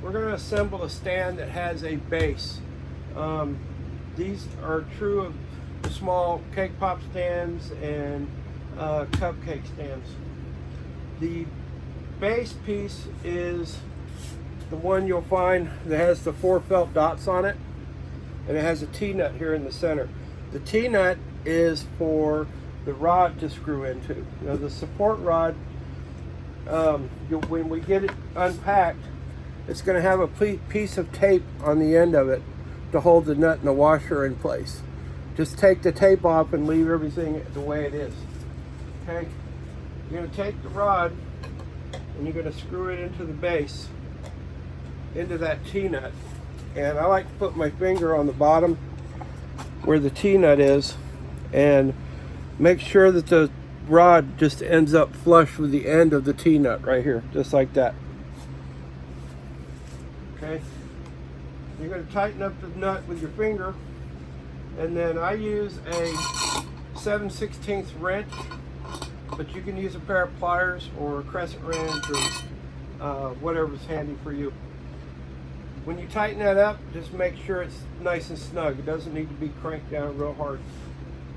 we're going to assemble a stand that has a base. These are true of the small cake pop stands and cupcake stands. The base piece is the one you'll find that has the 4 felt dots on it, and it has a T-nut here in the center. The T-nut is for the rod to screw into. Now the support rod, when we get it unpacked, it's going to have a piece of tape on the end of it to hold the nut and the washer in place. Just take the tape off and leave everything the way it is. Okay? You're going to take the rod and you're going to screw it into the base, into that T-nut. And I like to put my finger on the bottom where the T-nut is and make sure that the rod just ends up flush with the end of the T-nut right here, just like that. Okay? You're going to tighten up the nut with your finger, and then I use a 7/16 wrench, but you can use a pair of pliers or a crescent wrench or whatever's handy for you. When you tighten that up, just make sure it's nice and snug. It doesn't need to be cranked down real hard.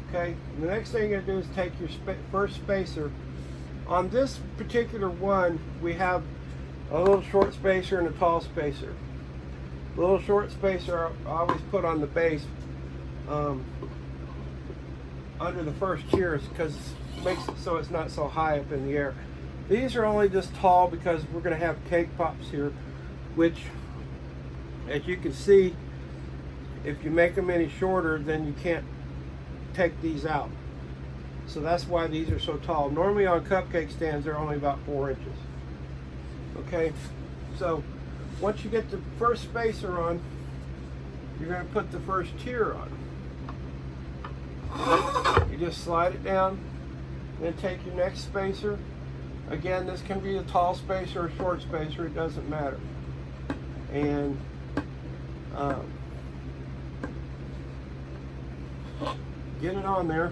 Okay, and the next thing you're going to do is take your first spacer. On this particular one, we have a little short spacer and a tall spacer. The little short spacer I always put on the base under the first tier because it makes it so it's not so high up in the air. These are only just tall because we're going to have cake pops here, which, as you can see, if you make them any shorter, then you can't take these out. So that's why these are so tall. Normally on cupcake stands, they're only about 4 inches. Okay, so once you get the first spacer on, you're going to put the first tier on. You just slide it down, then take your next spacer. Again, this can be a tall spacer or a short spacer, it doesn't matter. And get it on there.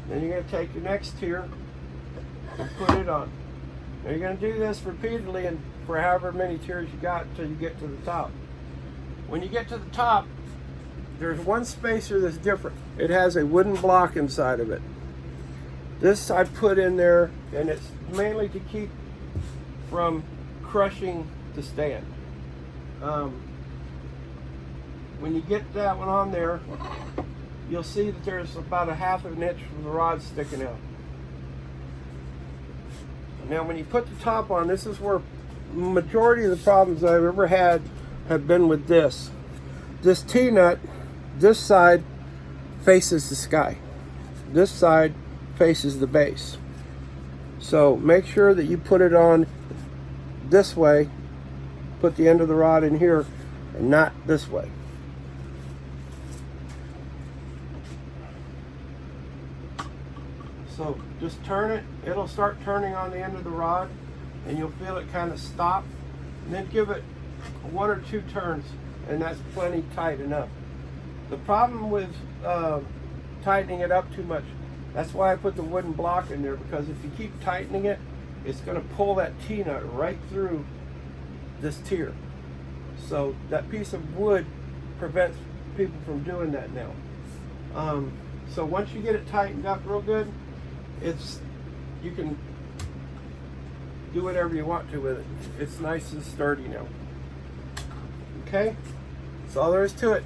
Then you're going to take your next tier and put it on. Now you're going to do this repeatedly and for however many tiers you got until you get to the top. When you get to the top, there's one spacer that's different. It has a wooden block inside of it. This I put in there, and it's mainly to keep from crushing the stand. When you get that one on there, you'll see that there's about a 1/2 inch of the rod sticking out. Now when you put the top on, this is where majority of the problems I've ever had have been with this. This T-nut, this side faces the sky. This side faces the base. So make sure that you put it on this way, put the end of the rod in here, and not this way. So just turn it, it'll start turning on the end of the rod, and you'll feel it kind of stop, and then give it 1 or 2 turns, and that's plenty tight enough. The problem with tightening it up too much, that's why I put the wooden block in there, because if you keep tightening it, it's going to pull that T-nut right through this tier. So that piece of wood prevents people from doing that now. So once you get it tightened up real good, you can do whatever you want to with it. It's nice and sturdy now. Okay, that's all there is to it.